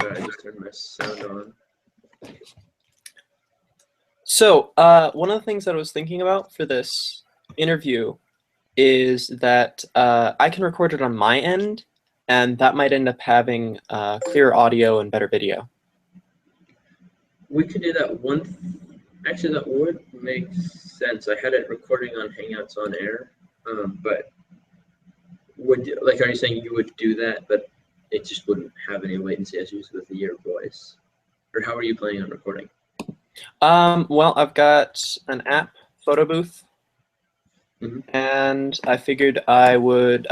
Sorry, I just turned my sound on. So, one of the things that I was thinking about for this interview is that I can record it on my end, and that might end up having clearer audio and better video. We could do that actually, that would make sense. I had it recording on Hangouts on Air, but are you saying you would do that, but it just wouldn't have any latency as used with your voice? Or how are you planning on recording? Well, I've got an app, Photo Booth, and I figured I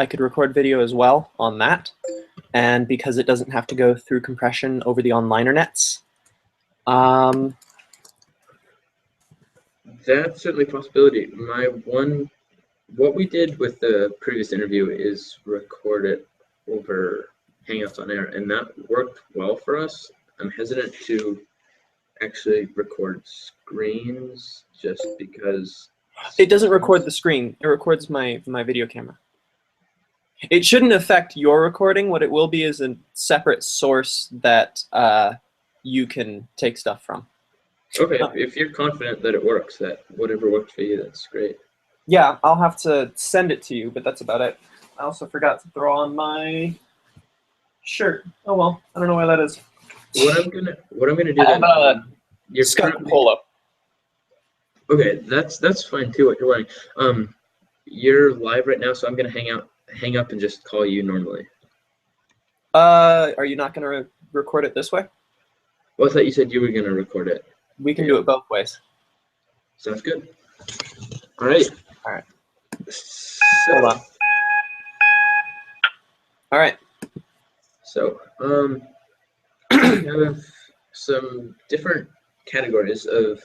could record video as well on that, and because it doesn't have to go through compression over the online nets. That's certainly a possibility. What we did with the previous interview is record it over Hangouts on Air, and that worked well for us. I'm hesitant to actually record screens just because it doesn't record the screen. It records my video camera. It shouldn't affect your recording. What it will be is a separate source that you can take stuff from. Okay, if you're confident that it works, that whatever works for you, that's great. Yeah, I'll have to send it to you, but that's about it. I also forgot to throw on my shirt. Oh well, I don't know where that is. What I'm gonna do then. Your skunk polo. Okay, that's fine too. What you're wearing. You're live right now, so I'm gonna hang up, and just call you normally. Are you not gonna record it this way? Well, I thought you said you were gonna record it. We can do it both ways. Sounds good. All right. All right. So, hold on. All right. So, we have some different categories of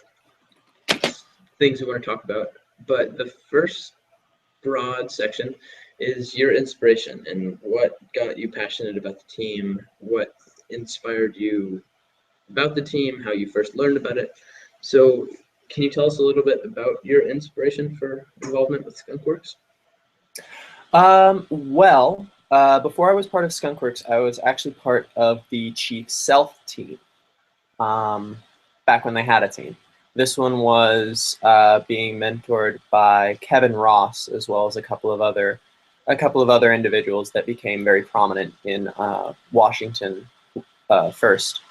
things we want to talk about, but the first broad section is your inspiration and what got you passionate about the team, what inspired you about the team, how you first learned about it. So can you tell us a little bit about your inspiration for involvement with Skunkworks? Well, before I was part of Skunkworks, I was actually part of the Chief Self team, back when they had a team. This one was being mentored by Kevin Ross, as well as a couple of other individuals that became very prominent in Washington first.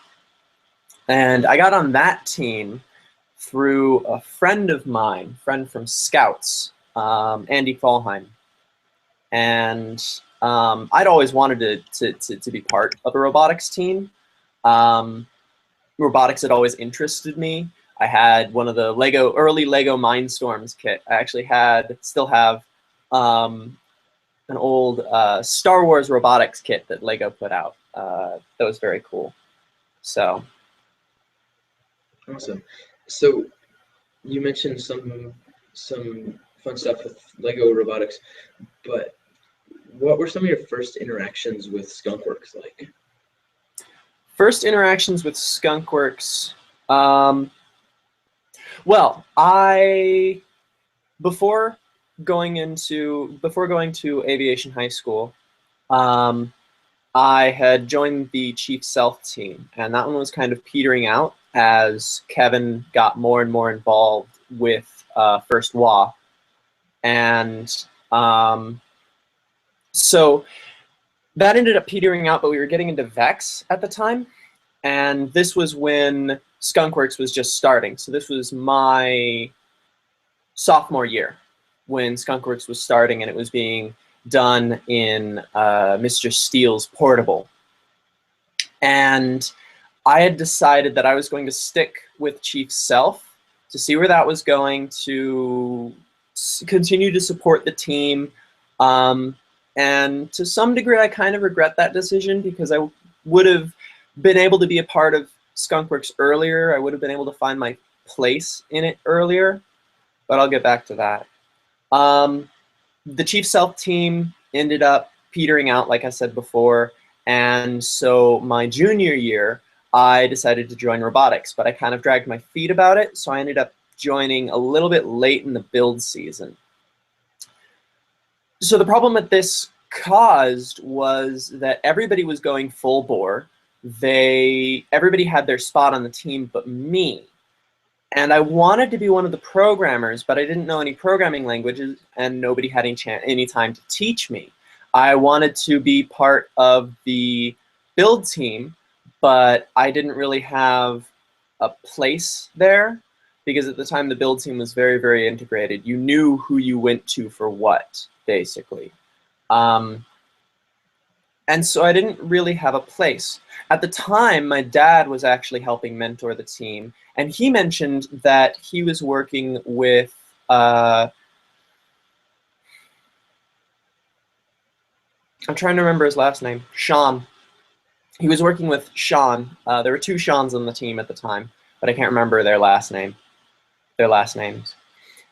And I got on that team through a friend of mine, friend from Scouts, Andy Fallheim. And I'd always wanted to be part of a robotics team. Robotics had always interested me. I had one of the early Lego Mindstorms kit. I actually still have an old Star Wars robotics kit that Lego put out. That was very cool. So. Awesome. So you mentioned some fun stuff with Lego robotics, but what were some of your first interactions with Skunkworks like? First interactions with Skunkworks, well, before going to aviation high school, I had joined the Chief Self team, and that one was kind of petering out as Kevin got more and more involved with First WA. And so that ended up petering out, but we were getting into Vex at the time. And this was when Skunkworks was just starting. So this was my sophomore year when Skunkworks was starting, and it was being done in Mr. Steele's portable. And I had decided that I was going to stick with Chief Self to see where that was going, to continue to support the team. And to some degree, I kind of regret that decision because I would have been able to be a part of Skunkworks earlier. I would have been able to find my place in it earlier, but I'll get back to that. The Chief Self team ended up petering out, like I said before, and so my junior year, I decided to join robotics, but I kind of dragged my feet about it, so I ended up joining a little bit late in the build season. So the problem that this caused was that everybody was going full bore. everybody had their spot on the team but me. And I wanted to be one of the programmers, but I didn't know any programming languages, and nobody had any time to teach me. I wanted to be part of the build team, but I didn't really have a place there, because at the time the build team was very, very integrated. You knew who you went to for what, basically. And so I didn't really have a place. At the time, my dad was actually helping mentor the team, and he mentioned that he was working with I'm trying to remember his last name, Sean. He was working with Sean. There were two Seans on the team at the time, but I can't remember their last names.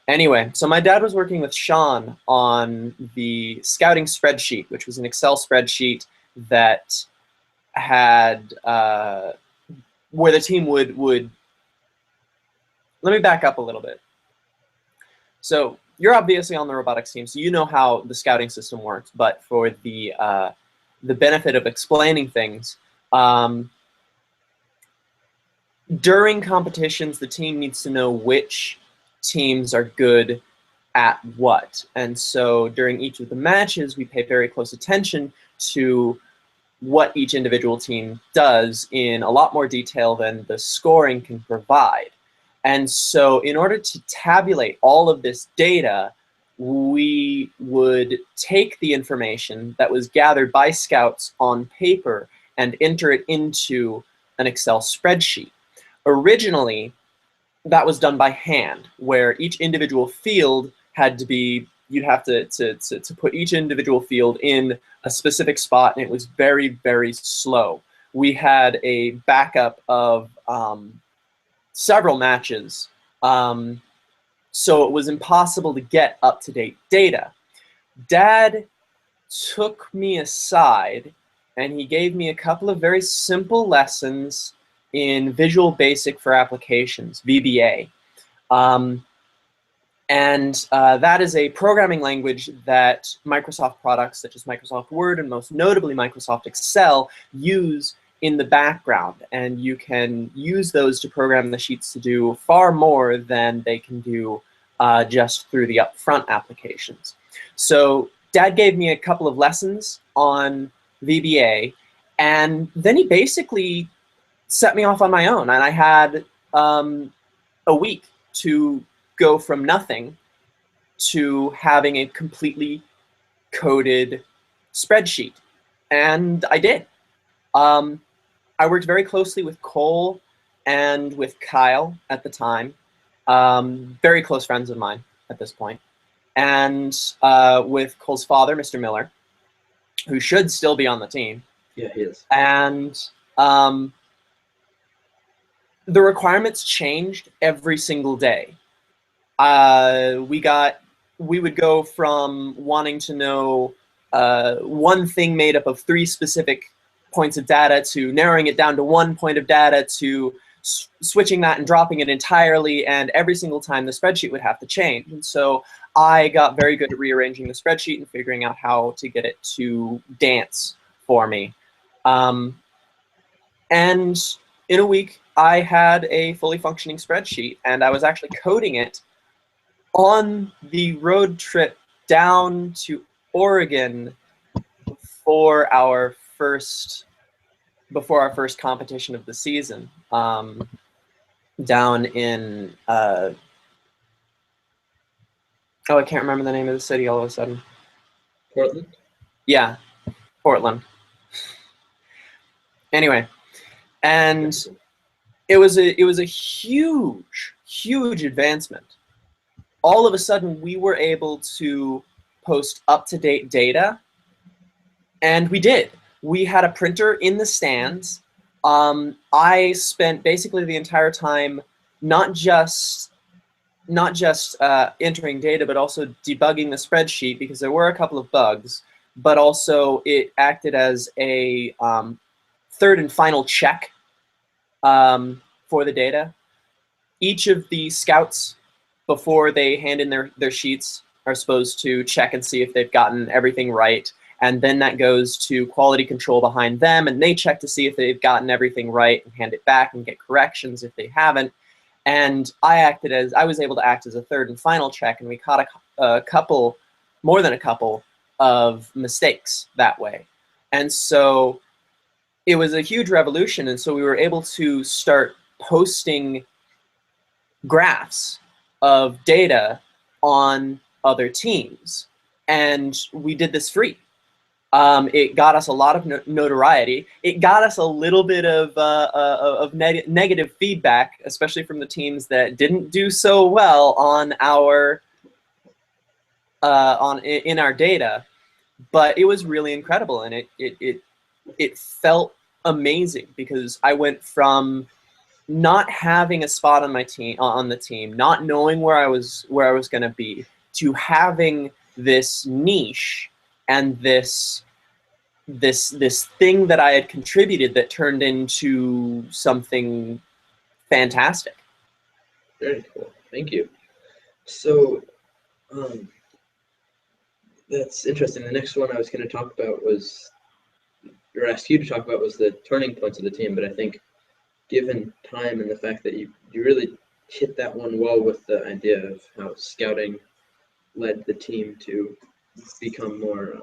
Anyway, so my dad was working with Sean on the scouting spreadsheet, which was an Excel spreadsheet that had where the team would let me back up a little bit. So you're obviously on the robotics team, so you know how the scouting system works, but for the benefit of explaining things, during competitions, the team needs to know which teams are good at what. And so during each of the matches, we pay very close attention to what each individual team does in a lot more detail than the scoring can provide. And so in order to tabulate all of this data, we would take the information that was gathered by scouts on paper and enter it into an Excel spreadsheet. Originally, that was done by hand, where each individual field had to be, you'd have to put each individual field in a specific spot, and it was very, very slow. We had a backup of several matches, so it was impossible to get up-to-date data. Dad took me aside, and he gave me a couple of very simple lessons in Visual Basic for Applications, VBA. That is a programming language that Microsoft products such as Microsoft Word and most notably Microsoft Excel use in the background. And you can use those to program the sheets to do far more than they can do just through the upfront applications. So Dad gave me a couple of lessons on VBA, and then he basically set me off on my own. And I had a week to go from nothing to having a completely coded spreadsheet. And I did. I worked very closely with Cole and with Kyle at the time, very close friends of mine at this point, and with Cole's father, Mr. Miller, who should still be on the team. Yeah, he is. And the requirements changed every single day. We would go from wanting to know one thing made up of 3 specific points of data to narrowing it down to 1 point of data to switching that and dropping it entirely, and every single time the spreadsheet would have to change. And so I got very good at rearranging the spreadsheet and figuring out how to get it to dance for me. And in a week, I had a fully functioning spreadsheet, and I was actually coding it on the road trip down to Oregon before our first competition of the season, down in oh, I can't remember the name of the city all of a sudden. Portland? Yeah, Portland. Anyway, and it was a huge advancement. All of a sudden, we were able to post up-to-date data, and we did. We had a printer in the stands. I spent basically the entire time not just entering data, but also debugging the spreadsheet, because there were a couple of bugs, but also it acted as a third and final check for the data. Each of the scouts, before they hand in their sheets, are supposed to check and see if they've gotten everything right. and then that goes to quality control behind them, and they check to see if they've gotten everything right and hand it back and get corrections if they haven't. And I was able to act as a third and final check, and we caught a couple, more than a couple, of mistakes that way. And so it was a huge revolution, and so we were able to start posting graphs of data on other teams, and we did this free. It got us a lot of notoriety. It got us a little bit of negative feedback, especially from the teams that didn't do so well on our in our data. But it was really incredible, and it felt amazing, because I went from not having a spot on my team, on the team, not knowing where I was going to be, to having this niche and this thing that I had contributed that turned into something fantastic. Very cool. Thank you. So, that's interesting. The next one I was going to talk about was, or ask you to talk about, was the turning points of the team. But I think, given time and the fact that you really hit that one well with the idea of how scouting led the team to become more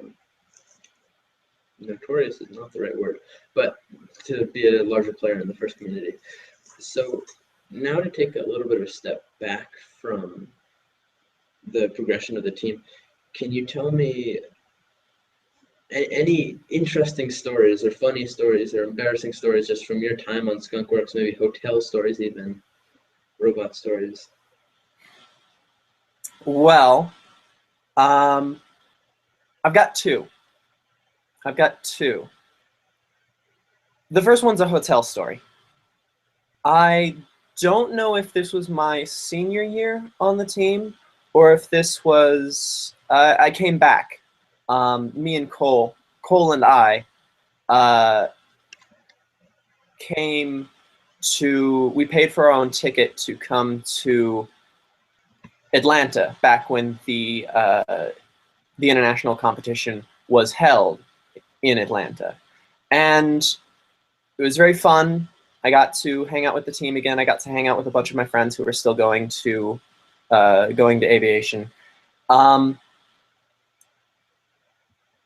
notorious is not the right word, but to be a larger player in the first community. So now, to take a little bit of a step back from the progression of the team, can you tell me any interesting stories or funny stories or embarrassing stories just from your time on Skunkworks, maybe hotel stories, even robot stories? Well, I've got two. The first one's a hotel story. I don't know if this was my senior year on the team, or if this was, I came back. Me and Cole and I came to, we paid for our own ticket to come to Atlanta back when the international competition was held in Atlanta. And it was very fun. I got to hang out with the team again. I got to hang out with a bunch of my friends who were still going to aviation. But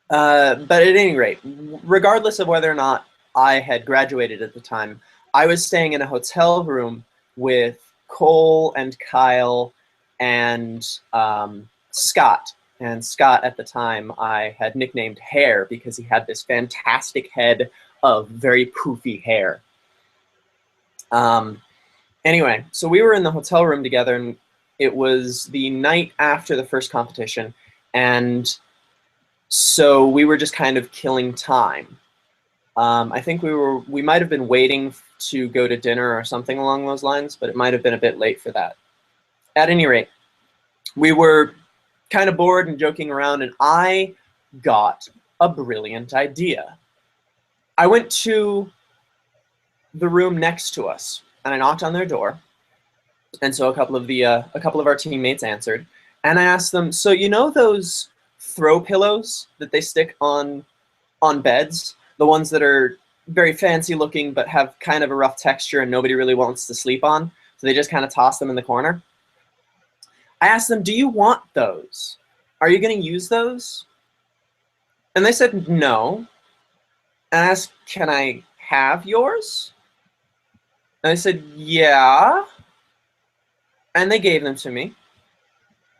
at any rate, regardless of whether or not I had graduated at the time, I was staying in a hotel room with Cole and Kyle and Scott. And Scott, at the time, I had nicknamed Hair, because he had this fantastic head of very poofy hair. Anyway, so we were in the hotel room together, and it was the night after the first competition, and so we were just kind of killing time. I think we might have been waiting to go to dinner or something along those lines, but it might have been a bit late for that. At any rate, we were kind of bored and joking around, and I got a brilliant idea. I went to the room next to us, and I knocked on their door, and so a couple of our teammates answered, and I asked them, so you know those throw pillows that they stick on beds, the ones that are very fancy looking but have kind of a rough texture and nobody really wants to sleep on, so they just kind of toss them in the corner? I asked them, do you want those? Are you going to use those? And they said no. And I asked, can I have yours? And they said, yeah. And they gave them to me.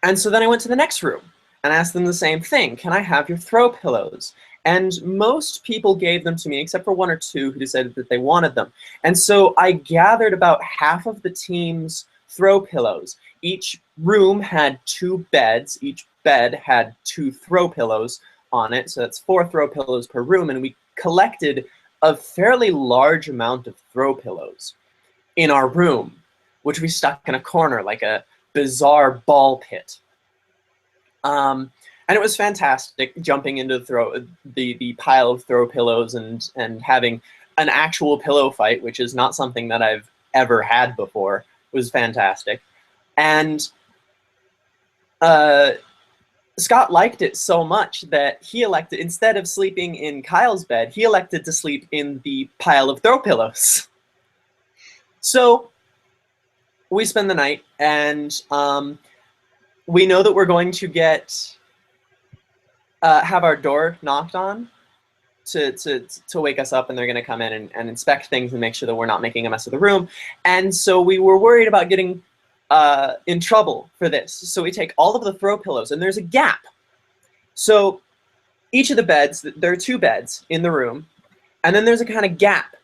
And so then I went to the next room and asked them the same thing. Can I have your throw pillows? And most people gave them to me, except for one or two who decided that they wanted them. And so I gathered about half of the team's throw pillows. Each room had 2 beds. Each bed had 2 throw pillows on it. So that's 4 throw pillows per room. And we collected a fairly large amount of throw pillows in our room, which we stuck in a corner like a bizarre ball pit. And it was fantastic jumping into the pile of throw pillows and having an actual pillow fight, which is not something that I've ever had before. It was fantastic. And Scott liked it so much that he elected, instead of sleeping in Kyle's bed, he elected to sleep in the pile of throw pillows. So we spend the night, and we know that we're going to get have our door knocked on to wake us up, and they're going to come in and inspect things and make sure that we're not making a mess of the room. And so we were worried about getting in trouble for this. So we take all of the throw pillows, and there's a gap. So each of the beds, there are 2 beds in the room, and then there's a kind of gap.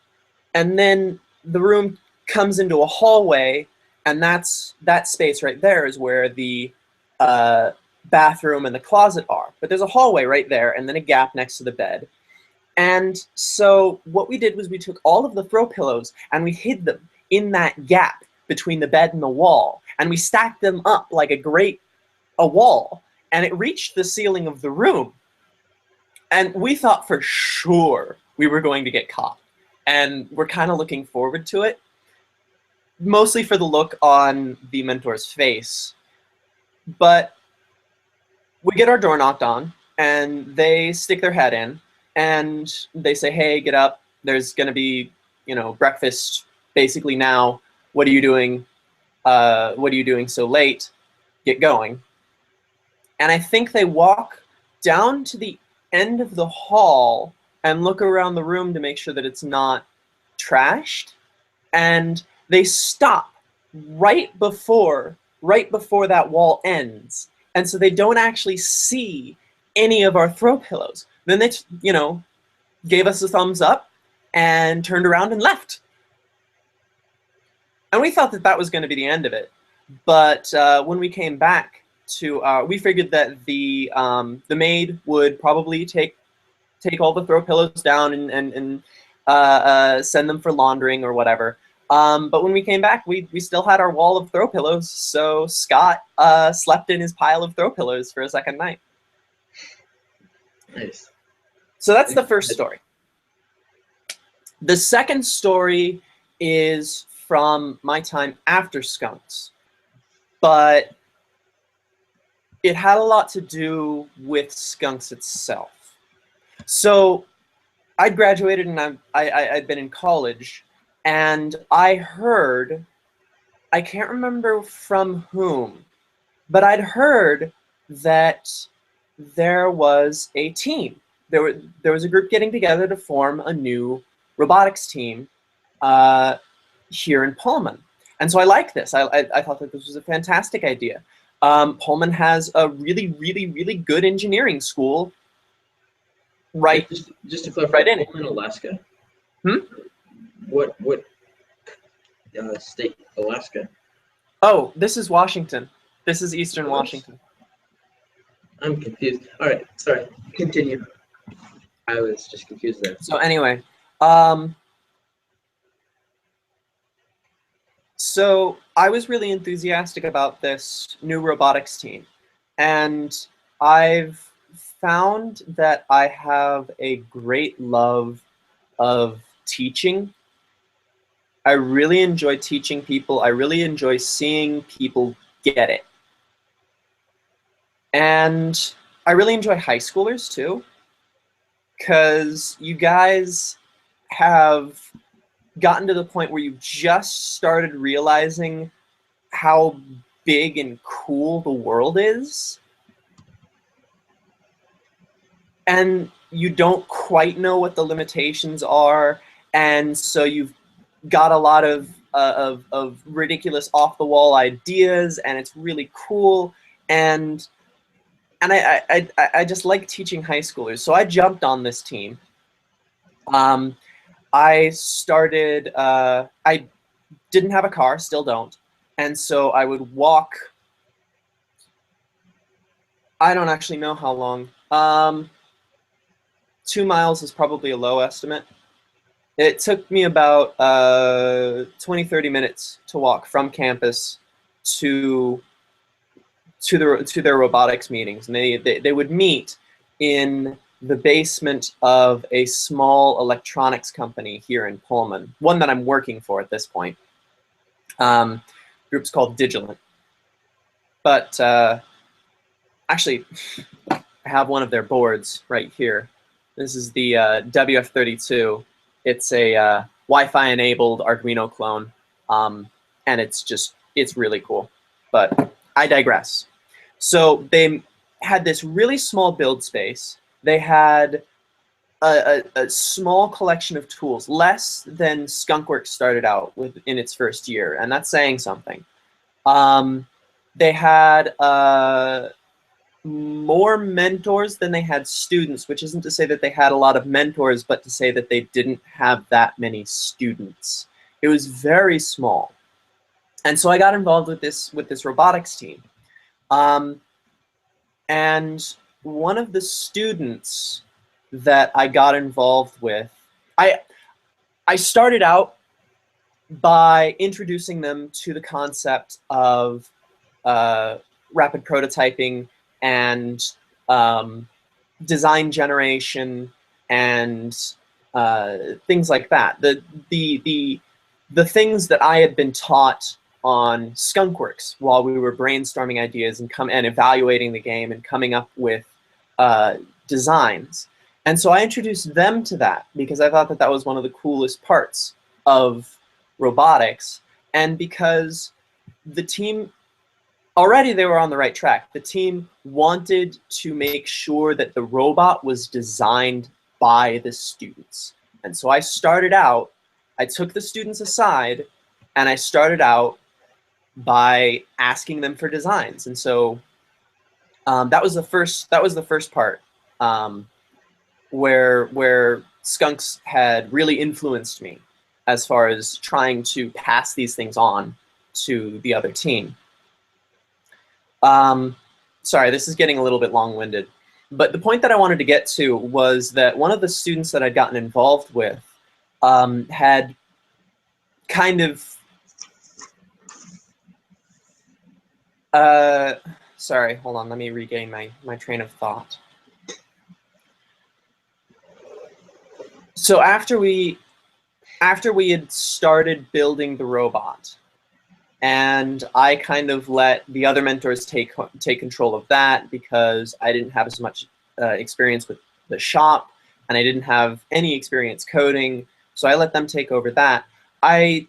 And then the room comes into a hallway, and that space right there is where the bathroom and the closet are. But there's a hallway right there, and then a gap next to the bed. And so what we did was we took all of the throw pillows and we hid them in that gap between the bed and the wall. And we stacked them up like a wall. And it reached the ceiling of the room. And we thought for sure we were going to get caught. And we're kind of looking forward to it, mostly for the look on the mentor's face. But we get our door knocked on, and they stick their head in, and they say, hey, get up. There's going to be, breakfast basically now. What are you doing? What are you doing so late? Get going. And I think they walk down to the end of the hall and look around the room to make sure that it's not trashed. And they stop right before that wall ends. And so they don't actually see any of our throw pillows. Then they, gave us a thumbs up and turned around and left. And we thought that that was going to be the end of it. But when we came back to, we figured that the maid would probably take all the throw pillows down and send them for laundering or whatever. But when we came back, we still had our wall of throw pillows. So Scott slept in his pile of throw pillows for a second night. Nice. So that's the first story. The second story is from my time after Skunks, but it had a lot to do with Skunks itself. So I'd graduated and I'd been in college, and I heard, I can't remember from whom, but I'd heard that there was a team. There was a group getting together to form a new robotics team here in Pullman. And so I liked this. I thought that this was a fantastic idea. Pullman has a really, really, really good engineering school right just to clarify, right in Pullman, Alaska? Hmm? What state? Alaska? Oh, this is Washington. This is Eastern Washington. I'm confused. All right, sorry. Continue. I was just confused there. So anyway, so I was really enthusiastic about this new robotics team, and I've found that I have a great love of teaching. I really enjoy teaching people. I really enjoy seeing people get it. And I really enjoy high schoolers too, because you guys have gotten to the point where you just started realizing how big and cool the world is, and you don't quite know what the limitations are, and so you've got a lot of ridiculous off-the-wall ideas, and it's really cool, and I just like teaching high schoolers. So I jumped on this team. I started, I didn't have a car, still don't. And so I would walk, I don't actually know how long. 2 miles is probably a low estimate. It took me about 20, 30 minutes to walk from campus to their robotics meetings. And they would meet in the basement of a small electronics company here in Pullman, one that I'm working for at this point. Group's called Digilant. But actually, I have one of their boards right here. This is the WF32. It's a Wi-Fi enabled Arduino clone, and it's really cool. But I digress. So they had this really small build space. They had a small collection of tools, less than Skunkworks started out with in its first year, and that's saying something. They had more mentors than they had students, which isn't to say that they had a lot of mentors, but to say that they didn't have that many students. It was very small. And so I got involved with this robotics team. And one of the students that I got involved with, I started out by introducing them to the concept of rapid prototyping and design generation and things like that. The things that I had been taught on Skunkworks while we were brainstorming ideas and evaluating the game and coming up with designs. And so I introduced them to that because I thought that that was one of the coolest parts of robotics, and because the team, already they were on the right track. The team wanted to make sure that the robot was designed by the students. And so I took the students aside and I started out by asking them for designs. And so that was the first part where Skunks had really influenced me as far as trying to pass these things on to the other team. Sorry, this is getting a little bit long-winded, but the point that I wanted to get to was that one of the students that I'd gotten involved with had kind of sorry, hold on, let me regain my train of thought. So after we had started building the robot, and I kind of let the other mentors take control of that because I didn't have as much experience with the shop, and I didn't have any experience coding, so I let them take over that. I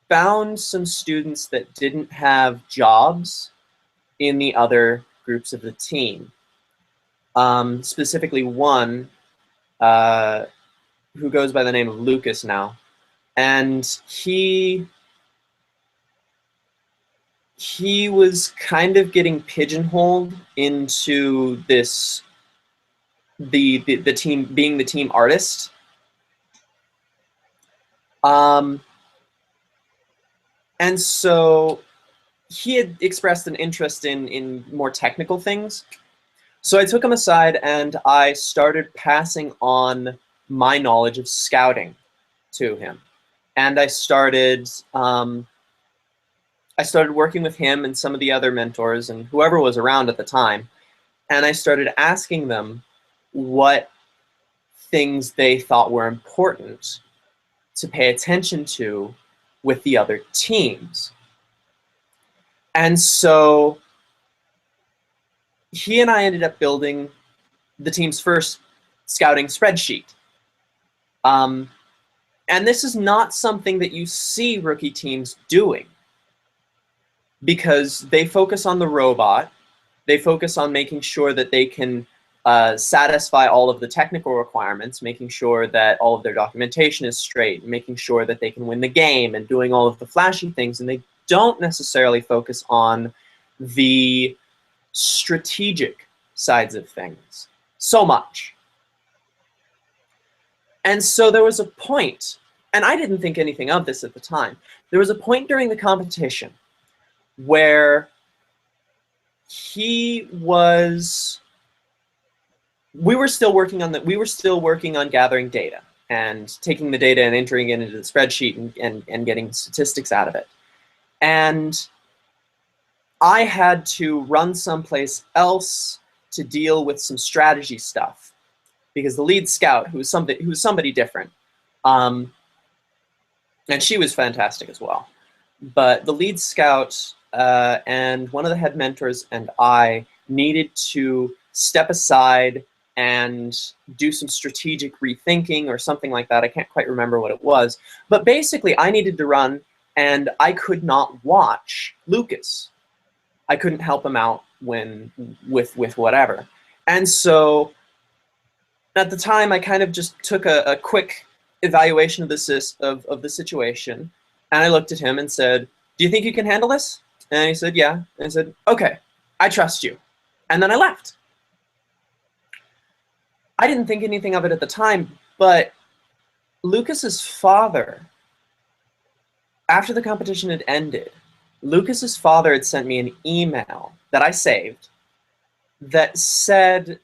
found some students that didn't have jobs in the other groups of the team. Specifically one who goes by the name of Lucas now. And he was kind of getting pigeonholed into this, the team being the team artist. And so he had expressed an interest in more technical things. So I took him aside and I started passing on my knowledge of scouting to him. And I started working with him and some of the other mentors and whoever was around at the time. And I started asking them what things they thought were important to pay attention to with the other teams. And so he and I ended up building the team's first scouting spreadsheet. And this is not something that you see rookie teams doing, because they focus on the robot. They focus on making sure that they can satisfy all of the technical requirements, making sure that all of their documentation is straight, making sure that they can win the game and doing all of the flashy things. And they don't necessarily focus on the strategic sides of things so much. And so there was a point, and I didn't think anything of this at the time, there was a point during the competition where we were still working on gathering data and taking the data and entering it into the spreadsheet and getting statistics out of it. And I had to run someplace else to deal with some strategy stuff, because the lead scout, who was somebody different, and she was fantastic as well, but the lead scout and one of the head mentors and I needed to step aside and do some strategic rethinking or something like that. I can't quite remember what it was. But basically, I needed to run, and I could not watch Lucas. I couldn't help him out with whatever. And so at the time, I kind of just took a quick evaluation of the situation, and I looked at him and said, "Do you think you can handle this?" And he said, "Yeah." And I said, "Okay, I trust you." And then I left. I didn't think anything of it at the time, but Lucas's father, after the competition had ended, Lucas's father had sent me an email that I saved that said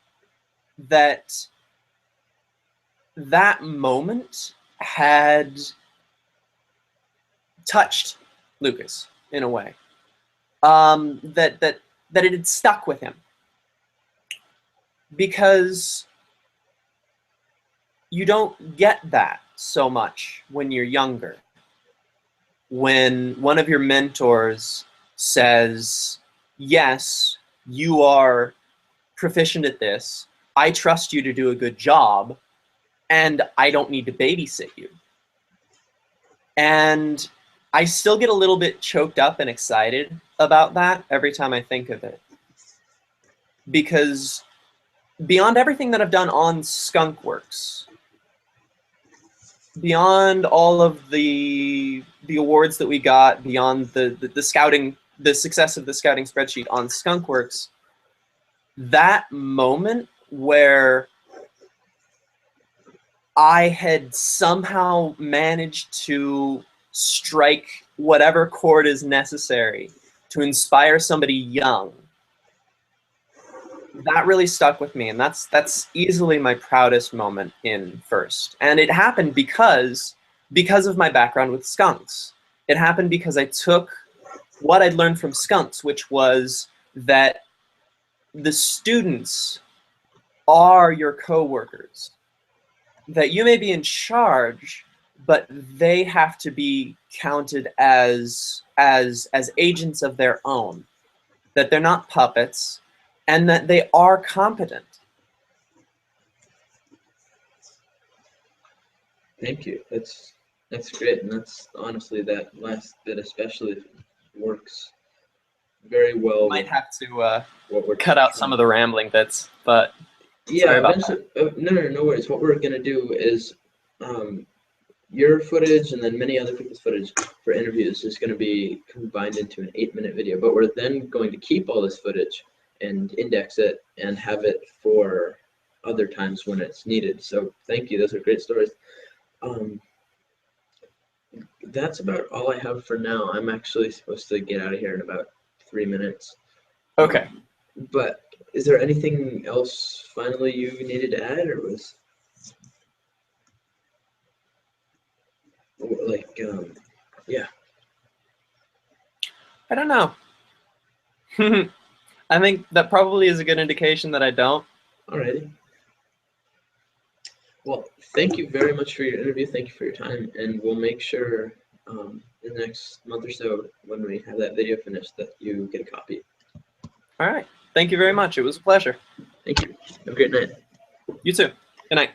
that that moment had touched Lucas in a way, that it had stuck with him, because you don't get that so much when you're younger. When one of your mentors says, "Yes, you are proficient at this. I trust you to do a good job, and I don't need to babysit you." And I still get a little bit choked up and excited about that every time I think of it. Because beyond everything that I've done on Skunkworks, beyond all of the awards that we got, beyond the scouting, the success of the scouting spreadsheet on Skunkworks, that moment where I had somehow managed to strike whatever chord is necessary to inspire somebody young, that really stuck with me, and that's easily my proudest moment in First. And it happened because of my background with skunks. It happened because I took what I'd learned from skunks, which was that the students are your coworkers. That you may be in charge, but they have to be counted as agents of their own. That they're not puppets, and that they are competent. Thank you. That's great, and that's honestly, that last bit especially works very well. Might have to what we're cut out some of the rambling bits, but yeah, sorry about eventually, no worries. What we're gonna do is, your footage and then many other people's footage for interviews is going to be combined into an 8-minute video. But we're then going to keep all this footage and index it and have it for other times when it's needed. So thank you. Those are great stories. That's about all I have for now. I'm actually supposed to get out of here in about 3 minutes. Okay. But is there anything else finally you needed to add, or was like, yeah? I don't know. I think that probably is a good indication that I don't. Alrighty. Well, thank you very much for your interview. Thank you for your time, and we'll make sure in the next month or so, when we have that video finished, that you get a copy. All right. Thank you very much. It was a pleasure. Thank you. Have a great night. You too. Good night.